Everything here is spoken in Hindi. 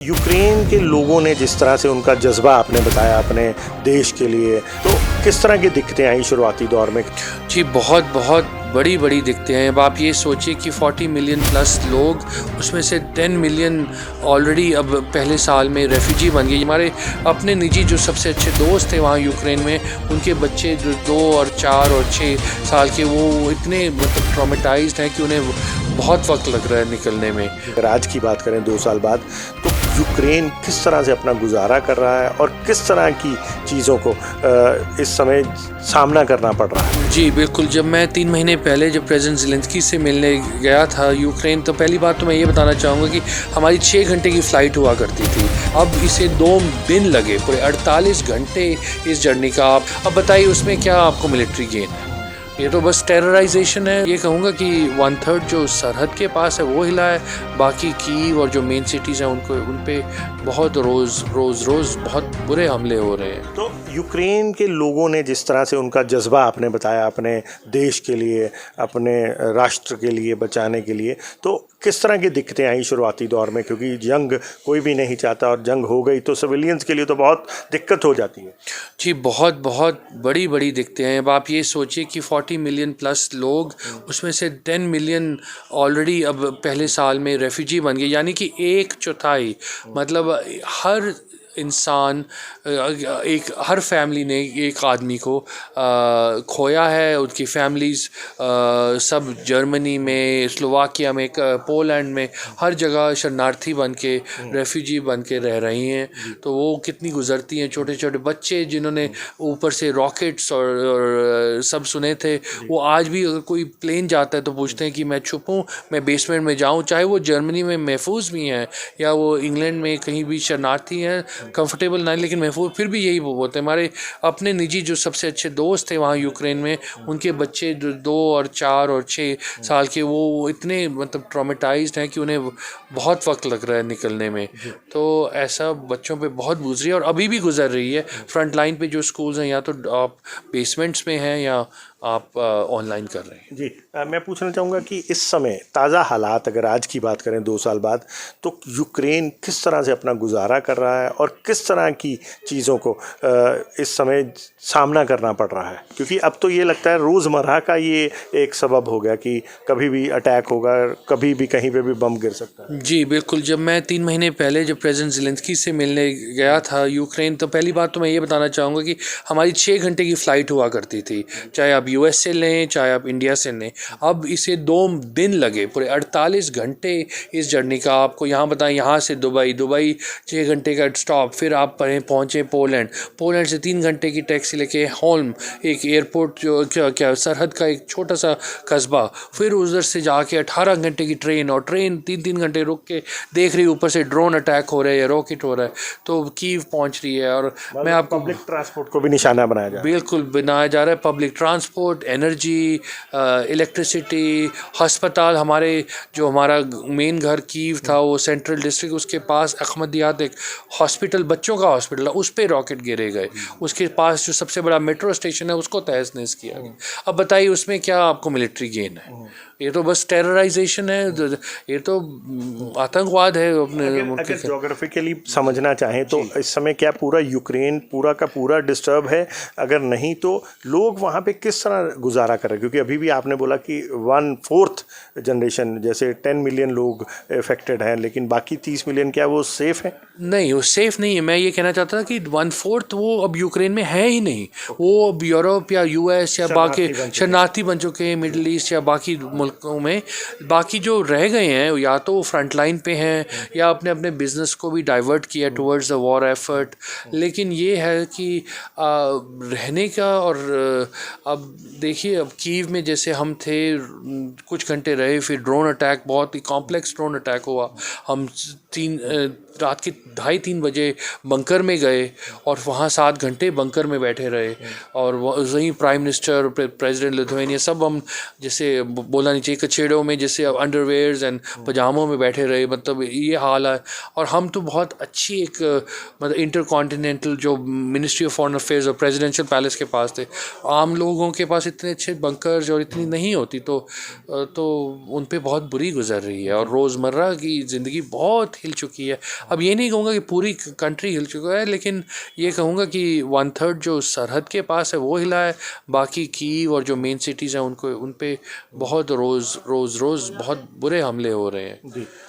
यूक्रेन के लोगों ने जिस तरह से उनका जज्बा आपने बताया अपने देश के लिए, तो किस तरह की दिक्कतें आई शुरुआती दौर में? जी, बहुत बहुत बड़ी दिक्कतें हैं। अब आप ये सोचिए कि 40 मिलियन प्लस लोग, उसमें से 10 मिलियन ऑलरेडी अब पहले साल में रेफ्यूजी बन गए। हमारे अपने निजी जो सबसे अच्छे दोस्त थे वहाँ यूक्रेन में, उनके बच्चे जो 2 और 4 और 6 साल के, वो इतने मतलब ट्रॉमेटाइज्ड हैं कि उन्हें बहुत वक्त लग रहा है निकलने में। अगर आज की बात करें 2 साल बाद, तो यूक्रेन किस तरह से अपना गुजारा कर रहा है और किस तरह की चीज़ों को इस समय सामना करना पड़ रहा है? जी बिल्कुल, जब मैं 3 महीने पहले जब प्रेसिडेंट ज़ेलेंस्की से मिलने गया था यूक्रेन, तो पहली बात तो मैं ये बताना चाहूँगा कि हमारी 6 घंटे की फ़्लाइट हुआ करती थी, अब इसे 2 दिन लगे, पूरे 48 घंटे इस जर्नी का। आप अब बताइए उसमें क्या आपको मिलिट्री गेन है? ये तो बस टेरराइजेशन है। ये कहूँगा कि 1/3 जो सरहद के पास है वो हिला है, बाकी कीव और जो मेन सिटीज़ हैं उन पे बहुत रोज़ बहुत बुरे हमले हो रहे हैं। तो यूक्रेन के लोगों ने जिस तरह से उनका जज्बा आपने बताया अपने देश के लिए, अपने राष्ट्र के लिए बचाने के लिए, तो किस तरह की दिक्कतें आई शुरुआती दौर में? क्योंकि जंग कोई भी नहीं चाहता और जंग हो गई तो सिविलियंस के लिए तो बहुत दिक्कत हो जाती है। जी, बहुत बहुत बड़ी दिक्कतें हैं। अब आप ये सोचिए कि 40 मिलियन प्लस लोग, उसमें से 10 मिलियन ऑलरेडी अब पहले साल में रेफ्यूजी बन गए, यानी कि 1/4 मतलब हर इंसान, हर फैमिली ने एक आदमी को खोया है। उनकी फैमिलीज़ सब जर्मनी में, स्लोवाकिया में, पोलैंड में, हर जगह शरणार्थी बन के, रेफ्यूजी बन के रह रही हैं। तो वो कितनी गुजरती हैं, छोटे छोटे बच्चे जिन्होंने ऊपर से रॉकेट्स और सब सुने थे, वो आज भी अगर कोई प्लेन जाता है तो पूछते हैं कि मैं छुपूं, मैं बेसमेंट में जाऊं, चाहे वो जर्मनी में महफूज भी हैं या वो इंग्लैंड में कहीं भी शरणार्थी हैं, कंफर्टेबल नहीं लेकिन महफूज, फिर भी यही वो बोलते हैं। हमारे अपने निजी जो सबसे अच्छे दोस्त थे वहाँ यूक्रेन में, उनके बच्चे जो 2 और 4 और 6 साल के, वो इतने मतलब ट्रॉमेटाइज्ड हैं कि उन्हें बहुत वक्त लग रहा है निकलने में। तो ऐसा बच्चों पे बहुत गुजरी है और अभी भी गुजर रही है। फ्रंट लाइन पे जो स्कूल्स हैं, या तो आप बेसमेंट्स में हैं या आप ऑनलाइन कर रहे हैं। जी, मैं पूछना चाहूँगा कि इस समय ताज़ा हालात, अगर आज की बात करें 2 साल बाद, तो यूक्रेन किस तरह से अपना गुजारा कर रहा है और किस तरह की चीज़ों को इस समय सामना करना पड़ रहा है? क्योंकि अब तो ये लगता है रोज़मर्रा का ये एक सबब हो गया कि कभी भी अटैक होगा, कभी भी कहीं पे भी बम गिर सकता है। जी बिल्कुल, जब मैं 3 महीने पहले जब प्रेसिडेंट ज़ेलेंस्की से मिलने गया था यूक्रेन, तो पहली बात तो मैं ये बताना चाहूँगा कि हमारी 6 घंटे की फ़्लाइट हुआ करती थी, चाहे आप यूएस से लें, चाहे आप इंडिया से लें। अब इसे 2 दिन लगे, पूरे 48 घंटे इस जर्नी का। आपको यहाँ बताएं, यहाँ से दुबई 6 घंटे का स्टॉप, फिर आप पहुँचे पोलैंड से 3 घंटे की टैक्सी लेके होल्म, एक एयरपोर्ट जो क्या सरहद का एक छोटा सा कस्बा, फिर उधर से जाके 18 घंटे की ट्रेन, और ट्रेन 3 घंटे रुक के देख रही, ऊपर से ड्रोन अटैक हो रहा है या रॉकेट हो रहा है, तो कीव पहुँच रही है। और मैं आपको पब्लिक ट्रांसपोर्ट को भी निशाना बनाया जा रहा है। बिल्कुल बनाया जा रहा है, पब्लिक ट्रांसपोर्ट, एनर्जी, इलेक्ट्रिसिटी, अस्पताल। हमारा मेन घर कीव था, वो सेंट्रल डिस्ट्रिक्ट, उसके पास अहमदियात एक हॉस्पिटल, बच्चों का हॉस्पिटल है, उस पर रॉकेट गिरे गए। उसके पास जो सबसे बड़ा मेट्रो स्टेशन है उसको तहस नहस किया गया। अब बताइए उसमें क्या आपको मिलिट्री गेन है? ये तो बस टेरराइजेशन है, ये तो आतंकवाद है अपने मुल्क अगर के। ज्योग्राफिकली समझना चाहें तो इस समय क्या पूरा यूक्रेन पूरा का पूरा डिस्टर्ब है? अगर नहीं तो लोग वहाँ पे किस तरह गुजारा कर रहे हैं? क्योंकि अभी भी आपने बोला कि 1/4 जनरेशन, जैसे 10 मिलियन लोग इफेक्टेड हैं, लेकिन बाकी 30 मिलियन क्या वो सेफ है? नहीं, वो सेफ नहीं है। मैं ये कहना चाहता था कि 1/4 वो अब यूक्रेन में है ही नहीं। वो अब यूरोप या यूएस या बाकी शरणार्थी बन चुके हैं, मिडल ईस्ट या बाकी मुल्कों में। बाकी जो रह गए हैं, या तो वो फ्रंट लाइन पे हैं या अपने अपने बिजनेस को भी डाइवर्ट किया टुवर्ड्स द वॉर एफर्ट। लेकिन ये है कि रहने का, और अब देखिए, अब कीव में जैसे हम थे, कुछ घंटे रहे, फिर ड्रोन अटैक, बहुत ही कॉम्प्लेक्स ड्रोन अटैक हुआ। हम रात के 2:30-3 बजे बंकर में गए और वहाँ 7 घंटे बंकर में बैठे रहे। और वहीं प्राइम मिनिस्टर, प्रेसिडेंट लिथुआनिया, सब हम जैसे बोला नहीं चाहिए कचेड़ों में, जैसे अंडरवेयर्स एंड पजामों में बैठे रहे, मतलब ये हाल है। और हम तो बहुत अच्छी एक मतलब इंटरकॉन्टिनेंटल जो मिनिस्ट्री ऑफ फॉरेन अफेयर्स और प्रेसिडेंशियल पैलेस के पास थे, आम लोगों के पास इतने अच्छे बंकर्स और इतनी नहीं होती, तो उन पे बहुत बुरी गुजर रही है और रोज़मर्रा की ज़िंदगी बहुत हिल चुकी है। अब ये नहीं कहूँगा कि पूरी कंट्री हिल चुका है, लेकिन ये कहूँगा कि 1/3 जो सरहद के पास है वो हिला है, बाकी कीव और जो मेन सिटीज़ हैं उनको उन पे बहुत रोज़ बहुत बुरे हमले हो रहे हैं। जी,